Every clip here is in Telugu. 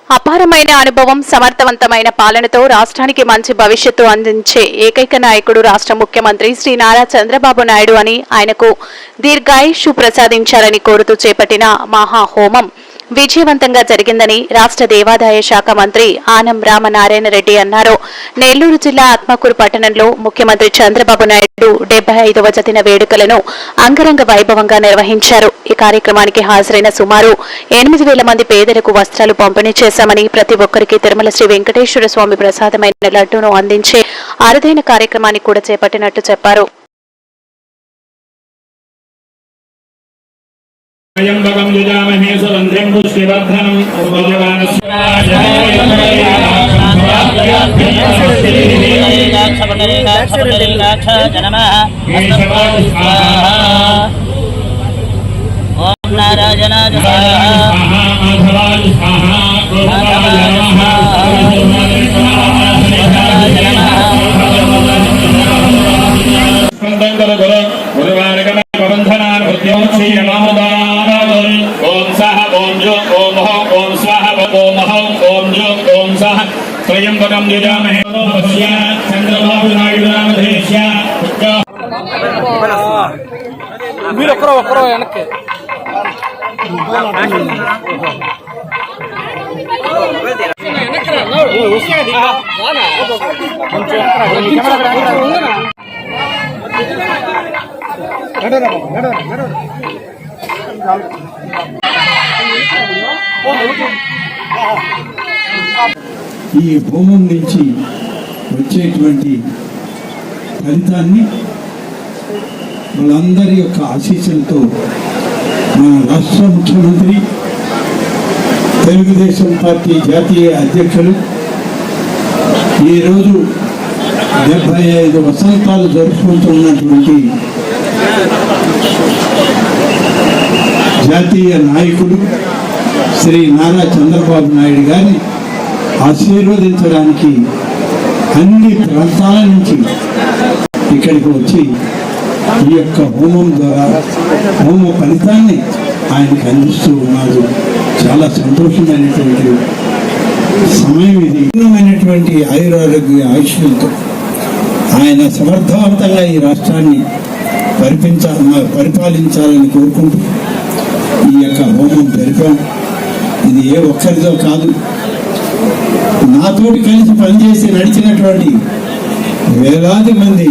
అపారమైన అనుభవం, సమర్థవంతమైన పాలనతో రాష్ట్రానికి మంచి భవిష్యత్తు అందించే ఏకైక నాయకుడు రాష్ట్ర ముఖ్యమంత్రి శ్రీ నారా చంద్రబాబు నాయుడు అని ఆయనకు దీర్ఘాయుష్షు ప్రసాదించాలని కోరుతూ చేపట్టిన మహాహోమం విజయవంతంగా జరిగిందని రాష్ట్ర దేవాదాయ శాఖ మంత్రి ఆనం రామనారాయణ రెడ్డి అన్నారు. నెల్లూరు జిల్లా ఆత్మకూరు పట్టణంలో ముఖ్యమంత్రి చంద్రబాబు నాయుడు 75వ జతిన వేడుకలను అంగరంగ వైభవంగా నిర్వహించారు. ఈ కార్యక్రమానికి హాజరైన సుమారు 8,000 మంది పేదలకు వస్త్రాలు పంపిణీ చేశామని, ప్రతి ఒక్కరికి తిరుమల శ్రీ వెంకటేశ్వర స్వామి ప్రసాదమైన లడ్డూను అందించే అరుదైన కార్యక్రమాన్ని కూడా చేపట్టినట్టు చెప్పారు. యంబకం యజామహే సుగంధిం పుష్టివర్ధనం ఓం నారాయణాయ స్వాహా మాధవాయ స్వాహా గోపాయ నమః త్రయంబకం యజామహే చంద్రబాబు నాయుడు నామధేయ మీరు ఒక్కరో వెనక్కి ఈ హోమం నుంచి వచ్చేటువంటి ఫలితాన్ని వాళ్ళందరి యొక్క ఆశీస్సులతో మన రాష్ట్ర ముఖ్యమంత్రి, తెలుగుదేశం పార్టీ జాతీయ అధ్యక్షులు ఈరోజు 75 వసంతాలు జరుపుకుంటున్నటువంటి జాతీయ నాయకుడు శ్రీ నారా చంద్రబాబు నాయుడు గారిని ఆశీర్వదించడానికి అన్ని ప్రాంతాల నుంచి ఇక్కడికి వచ్చి ఈ యొక్క హోమం ద్వారా హోమ ఫలితాన్ని ఆయనకు అందిస్తూ ఉన్నారు. చాలా సంతోషమైనటువంటి సమయం ఇది. పూర్ణమైనటువంటి ఆయురారోగ్య ఆయుష్యంతో ఆయన సమర్థవంతంగా ఈ రాష్ట్రాన్ని పరిపాలించాలని కోరుకుంటూ ఈ యొక్క హోమం జరిపాం. ఇది ఏ ఒక్కరితో కాదు, నాతోటి కలిసి పనిచేసి నడిచినటువంటి వేలాది మంది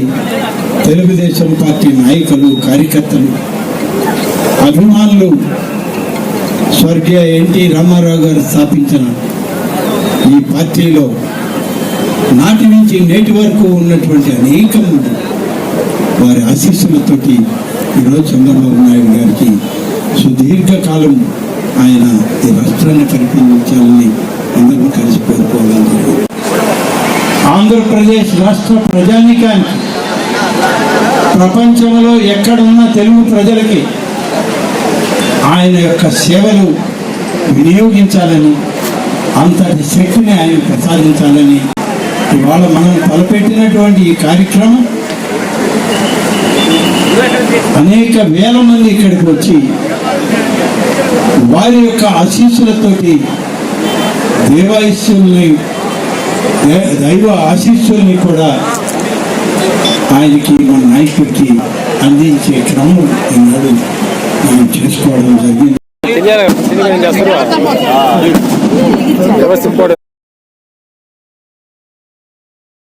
తెలుగుదేశం పార్టీ నాయకులు, కార్యకర్తలు, అభిమానులు, స్వర్గీయ ఎన్టీ రామారావు గారు స్థాపించిన ఈ పార్టీలో నాటి నుంచి నేటి వరకు ఉన్నటువంటి అనేక మంది వారి ఆశీస్సులతోటి ఈరోజు చంద్రబాబు నాయుడు గారికి సుదీర్ఘకాలం ఆయన ఈ రాష్ట్రాన్ని పరిపాలించాలని అందరూ కలిసి కోరుకోవడం జరిగింది. ఆంధ్రప్రదేశ్ రాష్ట్ర ప్రజానీకానికి, ప్రపంచంలో ఎక్కడున్న తెలుగు ప్రజలకి ఆయన యొక్క సేవలు వినియోగించాలని, అంతటి శక్తిని ఆయన ప్రసాదించాలని ఇవాళ మనం తలపెట్టినటువంటి ఈ కార్యక్రమం అనేక వేల మంది ఇక్కడికి వచ్చి వారి యొక్క ఆశీస్సులతోటి దైవ ఆశీస్సుల్ని కూడా ఆయనకి, మన నాయకుడికి అందించే క్రమం ఈనాడు మనం చేసుకోవడం జరిగింది.